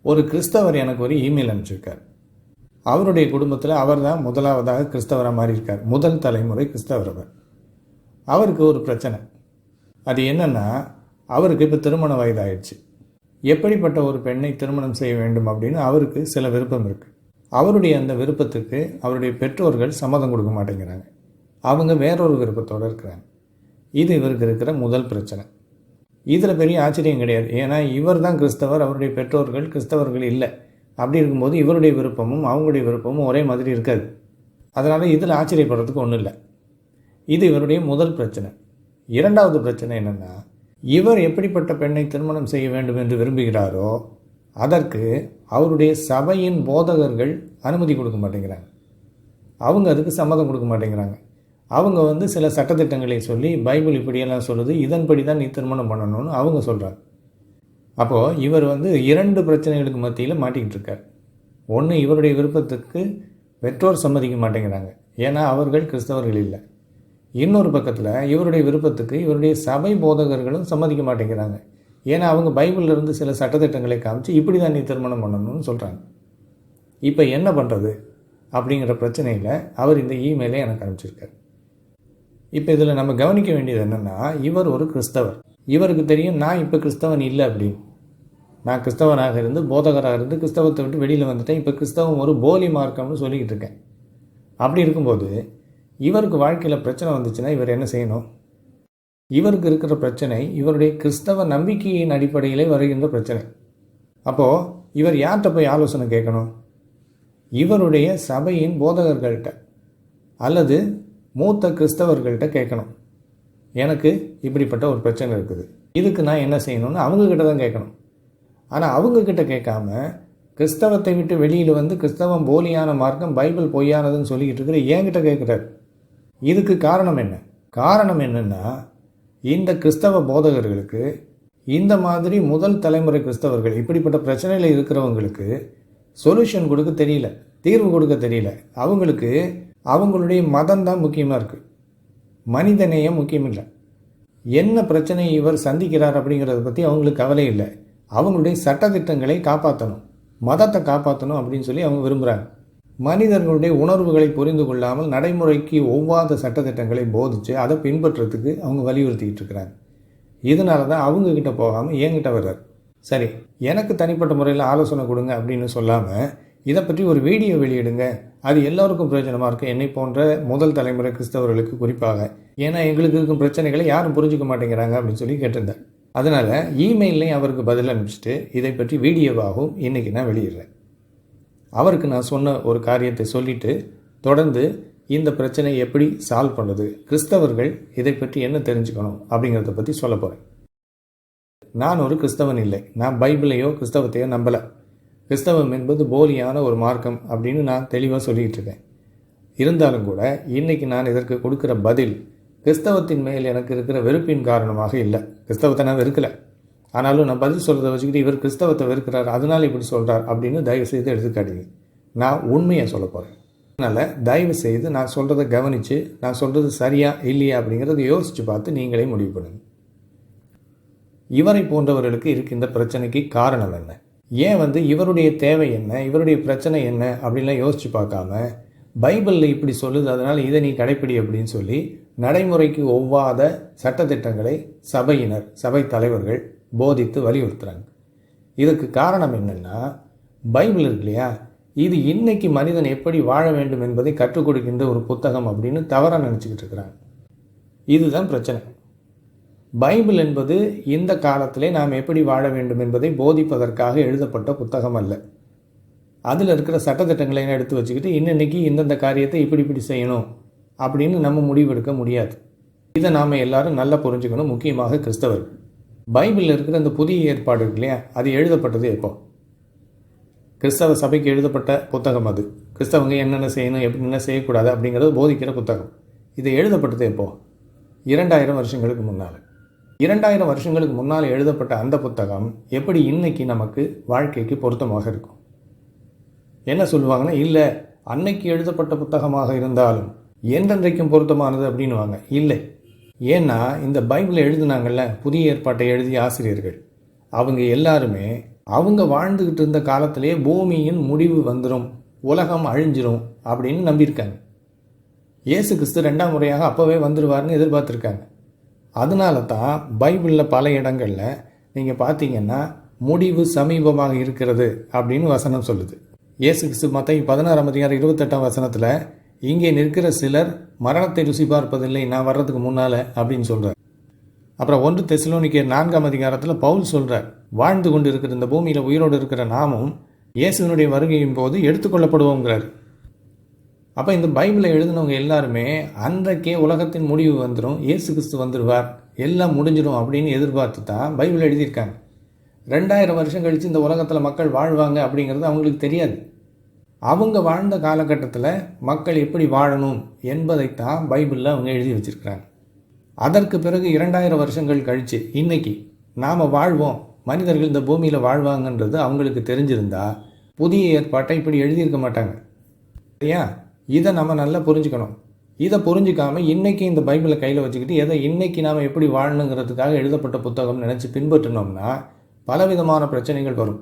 ஒரு கிறிஸ்தவர் எனக்கு ஒரு இமெயில் அனுப்பிச்சிருக்கார். அவருடைய குடும்பத்தில் அவர் தான் முதலாவதாக கிறிஸ்தவராக மாறியிருக்கார். முதல் தலைமுறை கிறிஸ்தவர் அவர். அவருக்கு ஒரு பிரச்சனை. அது என்னென்னா, அவருக்கு இப்போ திருமண வயதாகிடுச்சு. எப்படிப்பட்ட ஒரு பெண்ணை திருமணம் செய்ய வேண்டும் அப்படின்னு அவருக்கு சில விருப்பம் இருக்குது. அவருடைய அந்த விருப்பத்துக்கு அவருடைய பெற்றோர்கள் சம்மதம் கொடுக்க மாட்டேங்கிறாங்க. அவங்க வேறொரு விருப்பத்தோடு இருக்கிறாங்க. இது இவருக்கு இருக்கிற முதல் பிரச்சனை. இதில் பெரிய ஆச்சரியம் கிடையாது. ஏன்னா இவர் தான் கிறிஸ்தவர், அவருடைய பெற்றோர்கள் கிறிஸ்தவர்கள் இல்லை. அப்படி இருக்கும்போது இவருடைய விருப்பமும் அவங்களுடைய விருப்பமும் ஒரே மாதிரி இருக்காது. அதனால் இதில் ஆச்சரியப்படுறதுக்கு ஒன்றும் இல்லை. இது இவருடைய முதல் பிரச்சனை. இரண்டாவது பிரச்சனை என்னென்னா, இவர் எப்படிப்பட்ட பெண்ணை திருமணம் செய்ய வேண்டும் என்று விரும்புகிறாரோ அதற்கு அவருடைய சபையின் போதகர்கள் அனுமதி கொடுக்க மாட்டேங்கிறாங்க. அவங்க அதுக்கு சம்மதம் கொடுக்க மாட்டேங்கிறாங்க. அவங்க சில சட்டத்திட்டங்களை சொல்லி, பைபிள் இப்படியெல்லாம் சொல்லுது, இதன்படி தான் நீ திருமணம் பண்ணணும்னு அவங்க சொல்கிறாங்க. அப்போது இவர் 2 பிரச்சனைகளுக்கு மத்தியில் மாட்டிக்கிட்டு இருக்கார். ஒன்று, இவருடைய விருப்பத்துக்கு பெற்றோர் சம்மதிக்க மாட்டேங்கிறாங்க, ஏன்னா அவர்கள் கிறிஸ்தவர்கள் இல்லை. இன்னொரு பக்கத்தில் இவருடைய விருப்பத்துக்கு இவருடைய சபை போதகர்களும் சம்மதிக்க மாட்டேங்கிறாங்க, ஏன்னா அவங்க பைபிளிலிருந்து சில சட்டத்திட்டங்களை காமிச்சு இப்படி தான் நீ திருமணம் பண்ணணும்னு சொல்கிறாங்க. இப்போ என்ன பண்ணுறது அப்படிங்கிற பிரச்சனையில் அவர் இந்த இமெயிலை எனக்கு அனுப்பிச்சிருக்கார். இப்போ இதில் நம்ம கவனிக்க வேண்டியது என்னென்னா, இவர் ஒரு கிறிஸ்தவர். இவருக்கு தெரியும் நான் இப்போ கிறிஸ்தவன் இல்லை அப்படின்னு. நான் கிறிஸ்தவனாக இருந்து போதகராக இருந்து கிறிஸ்தவத்தை விட்டு வெளியில் வந்துட்டேன். இப்போ கிறிஸ்தவம் ஒரு போலி மார்க்கம்னு சொல்லிக்கிட்டு இருக்கேன். அப்படி இருக்கும்போது இவருக்கு வாழ்க்கையில் பிரச்சனை வந்துச்சுன்னா இவர் என்ன செய்யணும்? இவருக்கு இருக்கிற பிரச்சனை இவருடைய கிறிஸ்தவ நம்பிக்கையின் அடிப்படையிலே வருகின்ற பிரச்சனை. அப்போது இவர் யார்கிட்ட போய் ஆலோசனை கேட்கணும்? இவருடைய சபையின் போதகர்கள்ட்ட அல்லது மூத்த கிறிஸ்தவர்கள்ட்ட கேட்கணும். எனக்கு இப்படிப்பட்ட ஒரு பிரச்சனை இருக்குது, இதுக்கு நான் என்ன செய்யணும்னு அவங்கக்கிட்ட தான் கேட்கணும். ஆனால் அவங்கக்கிட்ட கேட்காம கிறிஸ்தவத்தை விட்டு வெளியில் கிறிஸ்தவம் போலியான மார்க்கம், பைபிள் பொய்யானதுன்னு சொல்லிக்கிட்டு இருக்கிற என்கிட்ட கேட்குறாரு. இதுக்கு காரணம் என்ன? காரணம் என்னென்னா, இந்த கிறிஸ்தவ போதகர்களுக்கு இந்த மாதிரி முதல் தலைமுறை கிறிஸ்தவர்கள் இப்படிப்பட்ட பிரச்சனையில் இருக்கிறவங்களுக்கு சொல்யூஷன் கொடுக்க தெரியல, தீர்வு கொடுக்க தெரியல. அவங்களுக்கு அவங்களுடைய மதம் தான் முக்கியமாக இருக்குது, மனிதநேயம் முக்கியம் இல்லை. என்ன பிரச்சனையை இவர் சந்திக்கிறார் அப்படிங்கிறத பற்றி அவங்களுக்கு கவலை இல்லை. அவங்களுடைய சட்டத்திட்டங்களை காப்பாற்றணும், மதத்தை காப்பாற்றணும் அப்படின்னு சொல்லி அவங்க விரும்புகிறாங்க. மனிதர்களுடைய உணர்வுகளை புரிந்து கொள்ளாமல் நடைமுறைக்கு ஒவ்வாத சட்டத்திட்டங்களை போதித்து அதை பின்பற்றுறதுக்கு அவங்க வலியுறுத்திக்கிட்டு இருக்கிறாங்க. இதனால தான் அவங்கக்கிட்ட போகாமல் என்கிட்ட வர்றார். சரி, எனக்கு தனிப்பட்ட முறையில் ஆலோசனை கொடுங்க அப்படின்னு சொல்லாமல் இதை பற்றி ஒரு வீடியோ வெளியிடுங்க, அது எல்லோருக்கும் பிரயோஜனமாக இருக்கும், என்னை போன்ற முதல் தலைமுறை கிறிஸ்தவர்களுக்கு குறிப்பாக. ஏன்னா எங்களுக்கு இருக்கும் பிரச்சனைகளை யாரும் புரிஞ்சுக்க மாட்டேங்கிறாங்க அப்படின்னு சொல்லி கேட்டிருந்தேன். அதனால் இமெயிலையும் அவருக்கு பதில் அனுப்பிச்சிட்டு இதை பற்றி வீடியோவாகவும் இன்றைக்கி நான் வெளியிடுறேன். அவருக்கு நான் சொன்ன ஒரு காரியத்தை சொல்லிவிட்டு தொடர்ந்து இந்த பிரச்சனையை எப்படி சால்வ் பண்ணுறது, கிறிஸ்தவர்கள் இதை பற்றி என்ன தெரிஞ்சுக்கணும் அப்படிங்கிறத பற்றி சொல்ல போகிறேன். நான் ஒரு கிறிஸ்தவன் இல்லை, நான் பைபிளையோ கிறிஸ்தவத்தையோ நம்பலை. கிறிஸ்தவம் என்பது போலியான ஒரு மார்க்கம் அப்படின்னு நான் தெளிவாக சொல்லிக்கிட்டு இருக்கேன். இருந்தாலும் கூட இன்றைக்கி நான் இதற்கு கொடுக்குற பதில் கிறிஸ்தவத்தின் மேல் எனக்கு இருக்கிற வெறுப்பின் காரணமாக இல்லை. கிறிஸ்தவத்தை நான் வெறுக்கலை, ஆனாலும் நான் பதில் சொல்கிறத வச்சுக்கிட்டு இவர் கிறிஸ்தவத்தை வெறுக்கிறார், அதனால் இப்படி சொல்கிறார் அப்படின்னு தயவு செய்து எடுத்துக்காட்டீங்க. நான் உண்மையை சொல்ல போகிறேன். அதனால் தயவு செய்து நான் சொல்கிறத கவனித்து, நான் சொல்கிறது சரியா இல்லையா அப்படிங்கிறத யோசித்து பார்த்து நீங்களே முடிவு பண்ணுங்கள். இவரை போன்றவர்களுக்கு இருக்கின்ற பிரச்சனைக்கு காரணம் என்ன, ஏன் இவருடைய தேவை என்ன, இவருடைய பிரச்சனை என்ன அப்படின்லாம் யோசித்து பார்க்காம பைபிளில் இப்படி சொல்லுது அதனால் இதை நீ கடைப்பிடி அப்படின்னு சொல்லி நடைமுறைக்கு ஒவ்வாத சட்டத்திட்டங்களை சபையினர், சபை தலைவர்கள் போதித்து வலியுறுத்துகிறாங்க. இதுக்கு காரணம் என்னென்னா, பைபிள் இருக்கு இல்லையா, இது இன்னைக்கு மனிதன் எப்படி வாழ வேண்டும் என்பதை கற்றுக் கொடுக்கின்ற ஒரு புத்தகம் அப்படின்னு தவறாக நினச்சிக்கிட்டு இருக்கிறாங்க. இதுதான் பிரச்சனை. பைபிள் என்பது இந்த காலத்திலே நாம் எப்படி வாழ வேண்டும் என்பதை போதிப்பதற்காக எழுதப்பட்ட புத்தகம் அல்ல. அதில் இருக்கிற சட்டத்திட்டங்களை எடுத்து வச்சுக்கிட்டு இன்னைக்கு இந்தந்த காரியத்தை இப்படி செய்யணும் அப்படின்னு நம்ம முடிவெடுக்க முடியாது. இதை நாம் எல்லாரும் நல்லா புரிஞ்சுக்கணும், முக்கியமாக கிறிஸ்தவர்கள். பைபிளில் இருக்கிற அந்த புதிய ஏற்பாடு இருக்கு இல்லையா, அது எழுதப்பட்டது எப்போ? கிறிஸ்தவ சபைக்கு எழுதப்பட்ட புத்தகம் அது. கிறிஸ்தவங்க என்னென்ன செய்யணும், எப்படின்னா செய்யக்கூடாது அப்படிங்கிறது போதிக்கிற புத்தகம். இது எழுதப்பட்டது எப்போ? 2000 வருஷங்களுக்கு முன்னால். 2000 வருஷங்களுக்கு முன்னால் எழுதப்பட்ட அந்த புத்தகம் எப்படி இன்னைக்கு நமக்கு வாழ்க்கைக்கு பொருத்தமாக இருக்கும்? என்ன சொல்லுவாங்கன்னா, இல்லை அன்னைக்கு எழுதப்பட்ட புத்தகமாக இருந்தாலும் என்றென்றைக்கும் பொருத்தமானது அப்படின்னுவாங்க. இல்லை, ஏன்னா இந்த பைபிளை எழுதினாங்கள்ல, புதிய ஏற்பாட்டை எழுதிய ஆசிரியர்கள், அவங்க எல்லாருமே அவங்க வாழ்ந்துக்கிட்டு இருந்த காலத்திலேயே பூமியின் முடிவு வந்துடும், உலகம் அழிஞ்சிரும் அப்படின்னு நம்பியிருக்காங்க. இயேசு கிறிஸ்து 2ஆம் முறையாக அப்போவே வந்துடுவார்னு எதிர்பார்த்துருக்காங்க. அதனால தான் பைபிளில் பல இடங்களில் நீங்கள் பார்த்தீங்கன்னா முடிவு சமீபமாக இருக்கிறது அப்படின்னு வசனம் சொல்லுது. இயேசு கிறிஸ்து மத்தேயு 16ஆம் அதிகாரம் 28ஆம் வசனத்தில், இங்கே நிற்கிற சிலர் மரணத்தை ருசி பார்ப்பதில்லை, நான் வர்றதுக்கு முன்னால் அப்படின்னு சொல்கிறார். அப்புறம் 1 தெசலோனிக்கேயர் 4ஆம் அதிகாரத்தில் பவுல் சொல்கிறார், வாழ்ந்து கொண்டு இருக்கிற இந்த பூமியில் உயிரோடு இருக்கிற நாமும் இயேசுவினுடைய வருகையின் போது எடுத்துக்கொள்ளப்படுவோங்கிறார். அப்போ இந்த பைபிளை எழுதினவங்க எல்லாருமே அன்றைக்கே உலகத்தின் முடிவு வந்துடும், இயேசு கிறிஸ்து வந்துடுவார், எல்லாம் முடிஞ்சிடும் அப்படின்னு எதிர்பார்த்து தான் பைபிள் எழுதியிருக்காங்க. 2000 வருஷம் கழித்து இந்த உலகத்தில் மக்கள் வாழ்வாங்க அப்படிங்கிறது அவங்களுக்கு தெரியாது. அவங்க வாழ்ந்த காலகட்டத்தில் மக்கள் எப்படி வாழணும் என்பதைத்தான் பைபிளில் அவங்க எழுதி வச்சுருக்கிறாங்க. அதற்கு பிறகு 2000 வருஷங்கள் கழித்து இன்னைக்கு நாம் வாழ்வோம், மனிதர்கள் இந்த பூமியில் வாழ்வாங்கன்றது அவங்களுக்கு தெரிஞ்சிருந்தா புதிய ஏற்பாட்டை இப்படி எழுதியிருக்க மாட்டாங்க. சரியா? இதை நம்ம நல்லா புரிஞ்சுக்கணும். இதை புரிஞ்சிக்காமல் இன்றைக்கி இந்த பைபிளை கையில் வச்சுக்கிட்டு எதை இன்றைக்கி நாம் எப்படி வாழணுங்கிறதுக்காக எழுதப்பட்ட புத்தகம் நினச்சி பின்பற்றினோம்னா பலவிதமான பிரச்சனைகள் வரும்.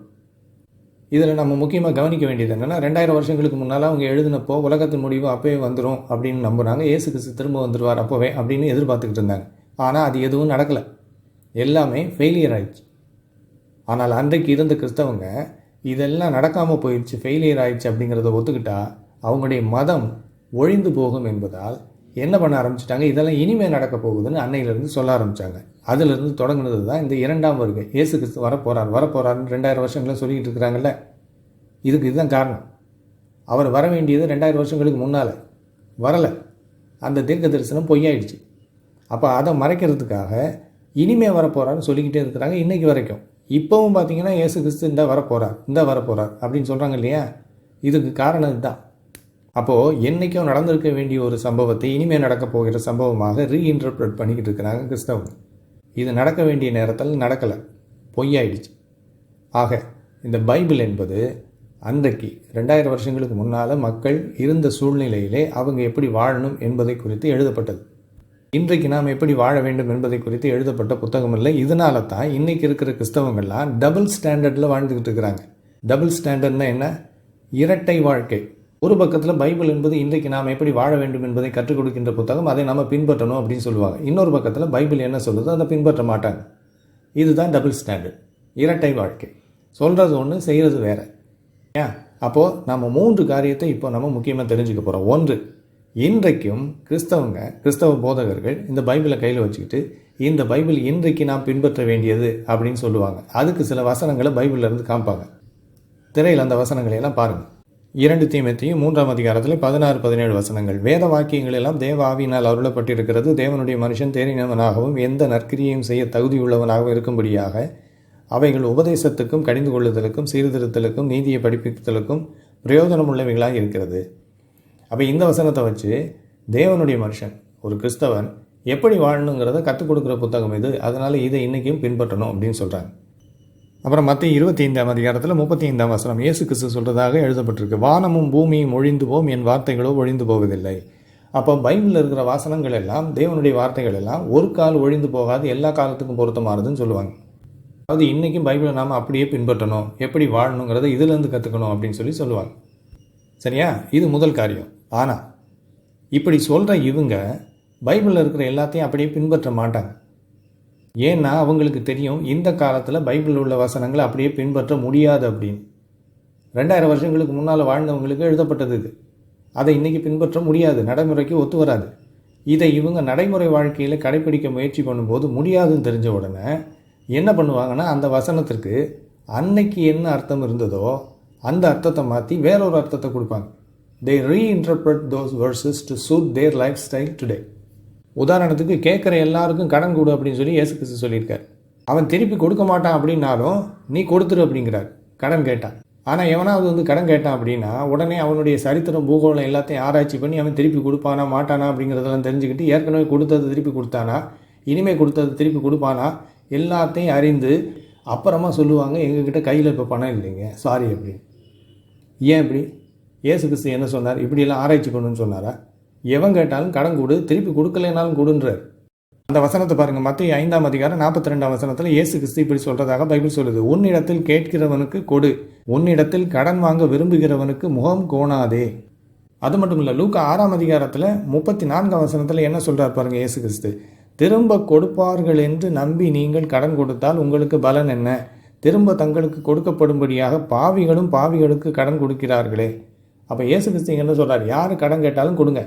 இதில் நம்ம முக்கியமாக கவனிக்க வேண்டியது என்னென்னா, 2000 வருஷங்களுக்கு முன்னால் அவங்க எழுதினப்போ உலகத்தின் முடிவு அப்போவே வந்துடும் அப்படின்னு நம்புனாங்க. இயேசு கிறிஸ்து திரும்ப வந்துடுவார் அப்போவே அப்படின்னு எதிர்பார்த்துக்கிட்டு இருந்தாங்க. ஆனால் அது எதுவும் நடக்கலை, எல்லாமே ஃபெயிலியர் ஆயிடுச்சு. ஆனால் அன்றைக்கு இருந்த கிறிஸ்தவங்க இதெல்லாம் நடக்காமல் போயிடுச்சு, ஃபெயிலியர் ஆயிடுச்சு அப்படிங்கிறத ஒத்துக்கிட்டா அவங்களுடைய மதம் ஒழிந்து போகும் என்பதால் என்ன பண்ண ஆரம்பிச்சிட்டாங்க, இதெல்லாம் இனிமேல் நடக்க போகுதுன்னு அன்னையிலேருந்து சொல்ல ஆரம்பித்தாங்க. அதிலிருந்து தொடங்கினது தான் இந்த 2ஆம் வருகை. இயேசு கிறிஸ்து வரப்போறாருன்னு 2000 வருஷங்களாக சொல்லிக்கிட்டு இருக்கிறாங்கல்ல. இதுதான் காரணம். அவர் வர வேண்டியது 2000 வருஷங்களுக்கு முன்னால் வரலை. அந்த தீர்க்க தரிசனம் பொய்யாயிடுச்சு. அப்போ அதை மறைக்கிறதுக்காக இனிமே வரப்போறாருன்னு சொல்லிக்கிட்டே இருக்கிறாங்க இன்றைக்கி வரைக்கும். இப்போவும் பார்த்தீங்கன்னா இயேசு கிறிஸ்து இந்த வரப்போறார் அப்படின்னு சொல்கிறாங்க இல்லையா. இதுக்கு காரணம் இதுதான். அப்போது என்றைக்கும் நடந்திருக்க வேண்டிய ஒரு சம்பவத்தை இனிமேல் நடக்க போகிற சம்பவமாக ரீஇன்டர்பிரட் பண்ணிக்கிட்டு இருக்கிறாங்க கிறிஸ்தவங்க. இது நடக்க வேண்டிய நேரத்தில் நடக்கலை, பொய்யாயிடுச்சு. ஆக இந்த பைபிள் என்பது அன்றைக்கு 2000 வருஷங்களுக்கு முன்னால் மக்கள் இருந்த சூழ்நிலையிலே அவங்க எப்படி வாழணும் என்பதை குறித்து எழுதப்பட்டது. இன்றைக்கு நாம் எப்படி வாழ வேண்டும் என்பதை குறித்து எழுதப்பட்ட புத்தகம் இல்லை. இதனால தான் இன்றைக்கி இருக்கிற கிறிஸ்தவங்கள்லாம் டபுள் ஸ்டாண்டர்டில் வாழ்ந்துக்கிட்டு இருக்கிறாங்க. டபுள் ஸ்டாண்டர்ட்னா என்ன? இரட்டை வாழ்க்கை. ஒரு பக்கத்தில் பைபிள் என்பது இன்றைக்கு நாம் எப்படி வாழ வேண்டும் என்பதை கற்றுக் கொடுக்கின்ற புத்தகம், அதை நம்ம பின்பற்றணும் அப்படின்னு சொல்லுவாங்க. இன்னொரு பக்கத்தில் பைபிள் என்ன சொல்லுதோ அதை பின்பற்ற மாட்டாங்க. இதுதான் டபுள் ஸ்டாண்டர்ட், இரட்டை வாழ்க்கை. சொல்கிறது ஒன்று, செய்கிறது வேறு. ஏன்? அப்போது நம்ம 3 காரியத்தை இப்போ நம்ம முக்கியமாக தெரிஞ்சுக்க போகிறோம். 1, இன்றைக்கும் கிறிஸ்தவ போதகர்கள் இந்த பைபிளை கையில் வச்சுக்கிட்டு இந்த பைபிள் இன்றைக்கு நாம் பின்பற்ற வேண்டியது அப்படின்னு சொல்லுவாங்க. அதுக்கு சில வசனங்களை பைபிள்லேருந்து காமிப்பாங்க. திரையில் அந்த வசனங்களை எல்லாம் பாருங்கள். 2 தீமோத்தேயு 3ஆம் அதிகாரத்தில் 16-17 வசனங்கள். வேத வாக்கியங்கள் எல்லாம் தேவ ஆவியினால் அருளப்பட்டிருக்கிறது. தேவனுடைய மனுஷன் தேறினவனாகவும் எந்த நற்கிரியையும் செய்ய தகுதியுள்ளவனாகவும் இருக்கும்படியாக அவைகள் உபதேசத்துக்கும் கடிந்து கொள்ளுதலுக்கும் சீர்திருத்தலுக்கும் நீதியை படிப்பித்தலுக்கும் பிரயோஜனம் உள்ளவைகளாக இருக்கிறது. அப்போ இந்த வசனத்தை வச்சு தேவனுடைய மனுஷன், ஒரு கிறிஸ்தவன் எப்படி வாழணுங்கிறத கற்றுக் கொடுக்குற புத்தகம் இது. அதனால் இதை இன்றைக்கும் பின்பற்றணும் அப்படின்னு சொல்கிறாங்க. அப்புறம் மத்தேயு 25ஆம் அதிகாரத்தில் 35ஆம் வசனம் இயேசு கிறிஸ்து சொல்கிறதாக எழுதப்பட்டிருக்கு. வானமும் பூமியும் ஒழிந்து போம், என் வார்த்தைகளோ ஒழிந்து போவதில்லை. அப்போ பைபிளில் இருக்கிற வாசனங்கள் எல்லாம், தேவனுடைய வார்த்தைகள் எல்லாம் ஒரு கால் ஒழிந்து போகாது, எல்லா காலத்துக்கும் பொருத்தமானதுன்னு சொல்லுவாங்க. அதாவது இன்றைக்கும் பைபிளை நாம் அப்படியே பின்பற்றணும், எப்படி வாழணுங்கிறத இதிலேருந்து கற்றுக்கணும் அப்படின்னு சொல்லுவாங்க. சரியா? இது முதல் காரியம். ஆனால் இப்படி சொல்கிற இவங்க பைபிளில் இருக்கிற எல்லாத்தையும் அப்படியே பின்பற்ற மாட்டாங்க. ஏன்னா அவங்களுக்கு தெரியும் இந்த காலத்தில் பைபிளில் உள்ள வசனங்களை அப்படியே பின்பற்ற முடியாது அப்படின்னு. 2000 வருஷங்களுக்கு முன்னால் வாழ்ந்தவங்களுக்கு எழுதப்பட்டது இது. அதை இன்றைக்கி பின்பற்ற முடியாது, நடைமுறைக்கு ஒத்து வராது. இதை இவங்க நடைமுறை வாழ்க்கையில் கடைப்பிடிக்க முயற்சி பண்ணும்போது முடியாதுன்னு தெரிஞ்ச உடனே என்ன பண்ணுவாங்கன்னா, அந்த வசனத்திற்கு அன்னைக்கு என்ன அர்த்தம் இருந்ததோ அந்த அர்த்தத்தை மாற்றி வேறொரு அர்த்தத்தை கொடுப்பாங்க. They reinterpret those verses to suit their lifestyle today. உதாரணத்துக்கு, கேட்குற எல்லாருக்கும் கடன் கொடு அப்படின்னு சொல்லி இயேசு கிறிஸ்து சொல்லியிருக்கார். அவன் திருப்பி கொடுக்க மாட்டான் அப்படின்னாலும் நீ கொடுத்துரு அப்படிங்கிறார், கடன் கேட்டான். ஆனால் எவனாவது கடன் கேட்டான் அப்படின்னா உடனே அவனுடைய சரித்திரம் பூகோளம் எல்லாத்தையும் ஆராய்ச்சி பண்ணி அவன் திருப்பி கொடுப்பானா மாட்டானா அப்படிங்கிறதெல்லாம் தெரிஞ்சுக்கிட்டு, ஏற்கனவே கொடுத்தது திருப்பி கொடுத்தானா, இனிமேல் கொடுத்தது திருப்பி கொடுப்பானா, எல்லாத்தையும் அறிந்து அப்புறமா சொல்லுவாங்க, எங்ககிட்ட கையில் இப்போ பணம் இல்லைங்க, சாரி அப்படின்னு. ஏன் இப்படி? இயேசு கிறிஸ்து என்ன சொன்னார்? இப்படியெல்லாம் ஆராய்ச்சி பண்ணுன்னு சொன்னாரா? எவன் கேட்டாலும் கடன் கொடு, திருப்பி கொடுக்கலைனாலும் கொடுன்றார். அந்த வசனத்தை பாருங்கள், மத்திய 5ஆம் அதிகாரம் 42ஆம் வசனத்தில் இயேசு கிறிஸ்து இப்படி சொல்கிறதாக பைபிள் சொல்லுது. உன்னிடத்தில் கேட்கிறவனுக்கு கொடு, உன்னிடத்தில் கடன் வாங்க விரும்புகிறவனுக்கு முகம் கோணாதே. அது மட்டும் இல்லை, லூக்கா 6ஆம் அதிகாரத்தில் 34ஆம் வசனத்தில் என்ன சொல்கிறார் பாருங்கள் இயேசு கிறிஸ்து. திரும்ப கொடுப்பார்கள் என்று நம்பி நீங்கள் கடன் கொடுத்தால் உங்களுக்கு பலன் என்ன? திரும்ப தங்களுக்கு கொடுக்கப்படும்படியாக பாவிகளுக்கு கடன் கொடுக்கிறார்களே. அப்போ இயேசு கிறிஸ்து என்ன சொல்கிறார்? யார் கடன் கேட்டாலும் கொடுங்க,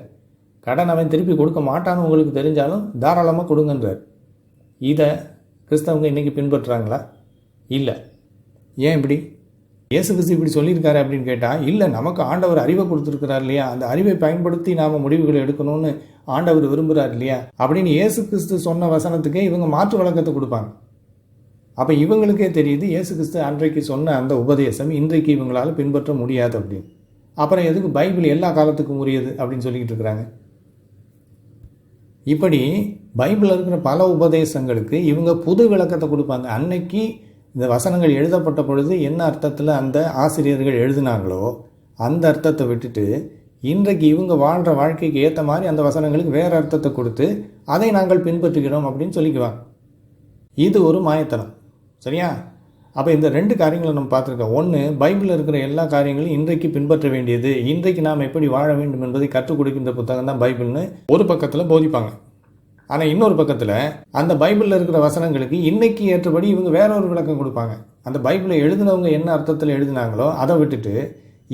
கடன் அவன் திருப்பி கொடுக்க மாட்டான்னு உங்களுக்கு தெரிஞ்சாலும் தாராளமாக கொடுங்கன்றார். இதை கிறிஸ்தவங்க இன்றைக்கி பின்பற்றுறாங்களா? இல்லை. ஏன் இப்படி? இயேசு கிறிஸ்து இப்படி சொல்லியிருக்காரு அப்படின்னு கேட்டால், இல்லை, நமக்கு ஆண்டவர் அறிவை கொடுத்துருக்கிறார் இல்லையா, அந்த அறிவை பயன்படுத்தி நாம் முடிவுகளை எடுக்கணும்னு ஆண்டவர் விரும்புகிறார் இல்லையா அப்படின்னு இயேசு கிறிஸ்து சொன்ன வசனத்துக்கே இவங்க மாற்று விளக்கத்தை கொடுப்பாங்க. அப்போ இவங்களுக்கே தெரியுது இயேசு கிறிஸ்து அன்றைக்கு சொன்ன அந்த உபதேசம் இன்றைக்கு இவங்களால் பின்பற்ற முடியாது அப்படின்னு. அப்புறம் எதுக்கு பைபிள் எல்லா காலத்துக்கும் உரியது அப்படின்னு சொல்லிக்கிட்டு இருக்கிறாங்க? இப்படி பைபிளில் இருக்கிற பல உபதேசங்களுக்கு இவங்க புது விளக்கத்தை கொடுப்பாங்க. அன்னைக்கு இந்த வசனங்கள் எழுதப்பட்ட பொழுது என்ன அர்த்தத்தில் அந்த ஆசிரியர்கள் எழுதினாங்களோ அந்த அர்த்தத்தை விட்டுட்டு இன்றைக்கு இவங்க வாழ்கிற வாழ்க்கைக்கு ஏற்ற மாதிரி அந்த வசனங்களுக்கு வேறு அர்த்தத்தை கொடுத்து அதை நாங்கள் பின்பற்றுகிறோம் அப்படின்னு சொல்லிக்குவாங்க. இது ஒரு மாயத்தனம். சரியா? அப்போ இந்த 2 காரியங்களை நம்ம பார்த்துருக்கோம். ஒன்று, பைபிளில் இருக்கிற எல்லா காரியங்களையும் இன்றைக்கு பின்பற்ற வேண்டியது, இன்றைக்கு நாம் எப்படி வாழ வேண்டும் என்பதை கற்றுக் கொடுக்கின்ற புத்தகம் தான் பைபிள்னு ஒரு பக்கத்தில் போதிப்பாங்க. ஆனால் இன்னொரு பக்கத்தில் அந்த பைபிளில் இருக்கிற வசனங்களுக்கு இன்னைக்கு ஏற்றபடி இவங்க வேற ஒரு விளக்கம் கொடுப்பாங்க. அந்த பைபிளை எழுதினவங்க என்ன அர்த்தத்தில் எழுதினாங்களோ அதை விட்டுட்டு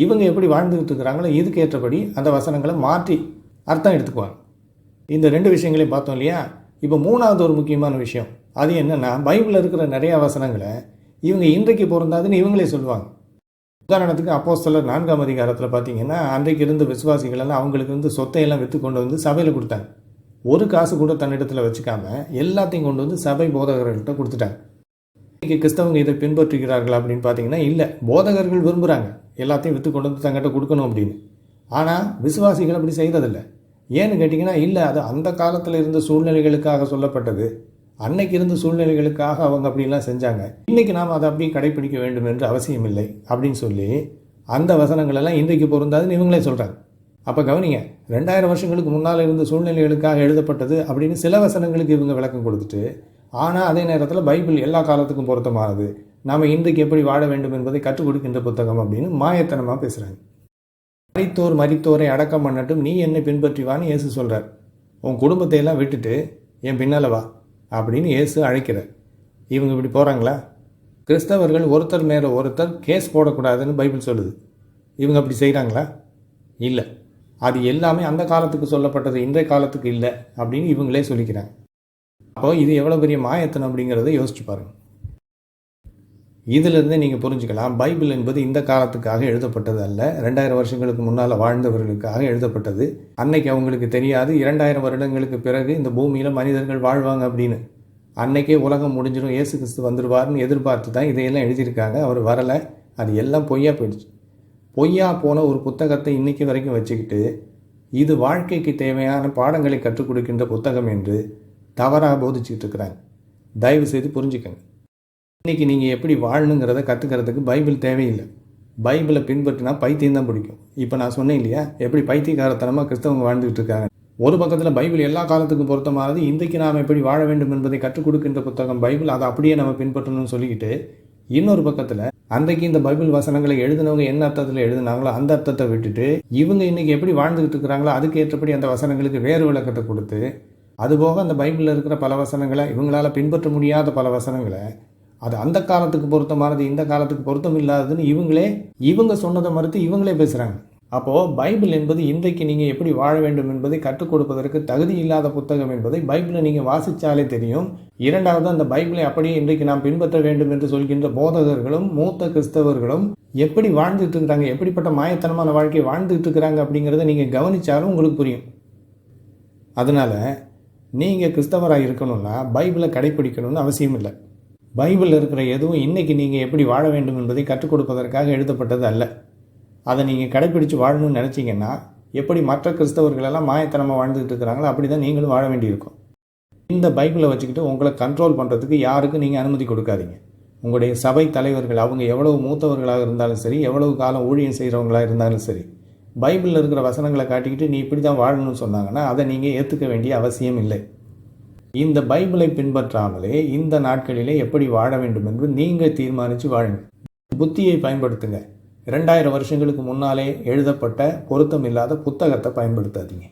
இவங்க எப்படி வாழ்ந்துக்கிட்டு இருக்கிறாங்களோ இதுக்கு ஏற்றபடி அந்த வசனங்களை மாற்றி அர்த்தம் எடுத்துக்குவாங்க. இந்த 2 விஷயங்களையும் பார்த்தோம் இல்லையா? இப்போ 3வது ஒரு முக்கியமான விஷயம், அது என்னென்னா, பைபிளில் இருக்கிற நிறையா வசனங்களை இவங்க இன்றைக்கு பொருந்தாதுன்னு இவங்களே சொல்லுவாங்க. உதாரணத்துக்கு அப்போஸ்தலர் 4ஆம் அதிகாரத்தில் பார்த்தீங்கன்னா, அன்றைக்கு இருந்த விசுவாசிகள் எல்லாம் அவங்களுக்கு வந்து சொத்தையெல்லாம் விற்று கொண்டு வந்து சபையில் கொடுத்தாங்க. ஒரு காசு கூட தன்னிடத்தில் வச்சுக்காம எல்லாத்தையும் கொண்டு வந்து சபை போதகர்கள்ட்ட கொடுத்துட்டாங்க. இன்றைக்கி கிறிஸ்தவங்க இதை பின்பற்றுகிறார்கள் அப்படின்னு பார்த்தீங்கன்னா இல்லை. போதகர்கள் விரும்புகிறாங்க எல்லாத்தையும் விற்று கொண்டு வந்து தங்கிட்ட கொடுக்கணும் அப்படின்னு. ஆனால் விசுவாசிகள் அப்படி செய்கிறதில்லை. ஏன்னு கேட்டிங்கன்னா, இல்லை, அது அந்த காலத்தில் இருந்த சூழ்நிலைகளுக்காக சொல்லப்பட்டது, அன்னைக்கு இருந்த சூழ்நிலைகளுக்காக அவங்க அப்படிலாம் செஞ்சாங்க, இன்றைக்கி நாம் அதை அப்படியே கடைப்பிடிக்க வேண்டும் என்று அவசியம் இல்லை அப்படின்னு சொல்லி அந்த வசனங்களெல்லாம் இன்றைக்கு பொருந்தாதுன்னு இவங்களே சொல்கிறாங்க. அப்போ கவனிங்க, 2000 வருஷங்களுக்கு முன்னால் இருந்த சூழ்நிலைகளுக்காக எழுதப்பட்டது அப்படின்னு சில வசனங்களுக்கு இவங்க விளக்கம் கொடுத்துட்டு, ஆனால் அதே நேரத்தில் பைபிள் எல்லா காலத்துக்கும் பொருத்தமானது, நாம் இன்றைக்கு எப்படி வாழ வேண்டும் என்பதை கற்றுக் கொடுக்கின்ற புத்தகம் அப்படின்னு மாயத்தனமாக பேசுகிறாங்க. மரித்தோரை அடக்கம் பண்ணட்டும், நீ என்னை பின்பற்றி வான்னு இயேசு சொல்கிறார். உன் குடும்பத்தை எல்லாம் விட்டுட்டு என் பின்னால் வா அப்படின்னு இயேசு அழைக்கிறார். இவங்க இப்படி போகிறாங்களா? கிறிஸ்தவர்கள் ஒருத்தர் மேலே ஒருத்தர் கேஸ் போடக்கூடாதுன்னு பைபிள் சொல்லுது. இவங்க அப்படி செய்கிறாங்களா? இல்லை. அது எல்லாமே அந்த காலத்துக்கு சொல்லப்பட்டது, இன்றைய காலத்துக்கு இல்லை அப்படின்னு இவங்களே சொல்லிக்கிறாங்க. அப்போ இது எவ்வளோ பெரிய மாயத்தனம் அப்படிங்கிறத யோசிச்சு பாருங்கள். இதிலிருந்தே நீங்கள் புரிஞ்சுக்கலாம், பைபிள் என்பது இந்த காலத்துக்காக எழுதப்பட்டது அல்ல, 2000 வருஷங்களுக்கு முன்னால் வாழ்ந்தவர்களுக்காக எழுதப்பட்டது. அன்னைக்கு அவங்களுக்கு தெரியாது 2000 வருடங்களுக்கு பிறகு இந்த பூமியில் மனிதர்கள் வாழ்வாங்க அப்படின்னு. அன்னைக்கே உலகம் முடிஞ்சிடும், இயேசு கிறிஸ்து வந்துடுவார்னு எதிர்பார்த்து தான் இதையெல்லாம் எழுதியிருக்காங்க. அவர் வரலை, அது எல்லாம் பொய்யா போயிடுச்சு. பொய்யா போன ஒரு புத்தகத்தை இன்றைக்கி வரைக்கும் வச்சுக்கிட்டு இது வாழ்க்கைக்கு தேவையான பாடங்களை கற்றுக் கொடுக்கின்ற புத்தகம் என்று தவறாக போதிச்சுக்கிட்டு இருக்கிறாங்க. தயவு செய்து புரிஞ்சுக்கங்க. இன்றைக்கி நீங்கள் எப்படி வாழணுங்கிறத கற்றுக்கிறதுக்கு பைபிள் தேவையில்லை. பைபிளை பின்பற்றினா பைத்தியம் தான் பிடிக்கும். இப்போ நான் சொன்னேன் இல்லையா, எப்படி பைத்தியக்காரத்தனமாக கிறிஸ்தவங்க வாழ்ந்துகிட்டு இருக்காங்க. ஒரு பக்கத்தில் பைபிள் எல்லா காலத்துக்கும் பொருத்தமானது, இன்றைக்கு நாம் எப்படி வாழ வேண்டும் என்பதை கற்றுக் கொடுக்கின்ற புத்தகம் பைபிள், அதை அப்படியே நம்ம பின்பற்றணும்னு சொல்லிக்கிட்டு, இன்னொரு பக்கத்தில் அன்றைக்கு இந்த பைபிள் வசனங்களை எழுதினவங்க என்ன அர்த்தத்தில் எழுதினாங்களோ அந்த அர்த்தத்தை விட்டுட்டு இவங்க இன்றைக்கி எப்படி வாழ்ந்துக்கிட்டு இருக்கிறாங்களோ அதுக்கு ஏற்றபடி அந்த வசனங்களுக்கு வேறு விளக்கத்தை கொடுத்து, அதுபோக அந்த பைபிளில் இருக்கிற பல வசனங்களை, இவங்களால் பின்பற்ற முடியாத பல வசனங்களை, அது அந்த காலத்துக்கு பொருத்தமானது இந்த காலத்துக்கு பொருத்தம் இல்லாததுன்னு இவங்க சொன்னதை மறுத்து இவங்களே பேசுகிறாங்க. அப்போது பைபிள் என்பது இன்றைக்கு நீங்கள் எப்படி வாழ வேண்டும் என்பதை கற்றுக் கொடுப்பதற்கு தகுதி இல்லாத புத்தகம் என்பதை பைபிளை நீங்கள் வாசித்தாலே தெரியும். இரண்டாவது, அந்த பைபிளை அப்படியே இன்றைக்கு நாம் பின்பற்ற வேண்டும் என்று சொல்கின்ற போதகர்களும் மூத்த கிறிஸ்தவர்களும் எப்படி வாழ்ந்துட்டு இருக்கிறாங்க, எப்படிப்பட்ட மாயத்தனமான வாழ்க்கையை வாழ்ந்துட்டு இருக்கிறாங்க அப்படிங்கிறத நீங்கள் கவனித்தாலும் உங்களுக்கு புரியும். அதனால் நீங்கள் கிறிஸ்தவராக இருக்கணும்னா பைபிளை கடைப்பிடிக்கணும்னு அவசியம் இல்லை. பைபிளில் இருக்கிற எதுவும் இன்றைக்கி நீங்கள் எப்படி வாழ வேண்டும் என்பதை கற்றுக் கொடுப்பதற்காக எழுதப்பட்டது அல்ல. அதை நீங்கள் கடைப்பிடித்து வாழணும்னு நினச்சிங்கன்னா எப்படி மற்ற கிறிஸ்தவர்களெல்லாம் மாயத்தனமாக வாழ்ந்துக்கிட்டு இருக்கிறாங்களோ அப்படி தான் நீங்களும் வாழ வேண்டியிருக்கும். இந்த பைபிளை வச்சுக்கிட்டு உங்களை கண்ட்ரோல் பண்ணுறதுக்கு யாருக்கும் நீங்கள் அனுமதி கொடுக்காதீங்க. உங்களுடைய சபை தலைவர்கள் அவங்க எவ்வளவு மூத்தவர்களாக இருந்தாலும் சரி, எவ்வளவு காலம் ஊழியம் செய்கிறவங்களாக இருந்தாலும் சரி, பைபிளில் இருக்கிற வசனங்களை காட்டிக்கிட்டு நீ இப்படி தான் வாழணும்னு சொன்னாங்கன்னா அதை நீங்கள் ஏற்றுக்க வேண்டிய அவசியம் இல்லை. இந்த பைபிளை பின்பற்றாமலே இந்த நாட்களிலே எப்படி வாழ வேண்டும் என்று நீங்கள் தீர்மானித்து வாழுங்க. புத்தியை பயன்படுத்துங்க. 2000 வருஷங்களுக்கு முன்னாலே எழுதப்பட்ட பொருத்தம் இல்லாத புத்தகத்தை பயன்படுத்தாதீங்க.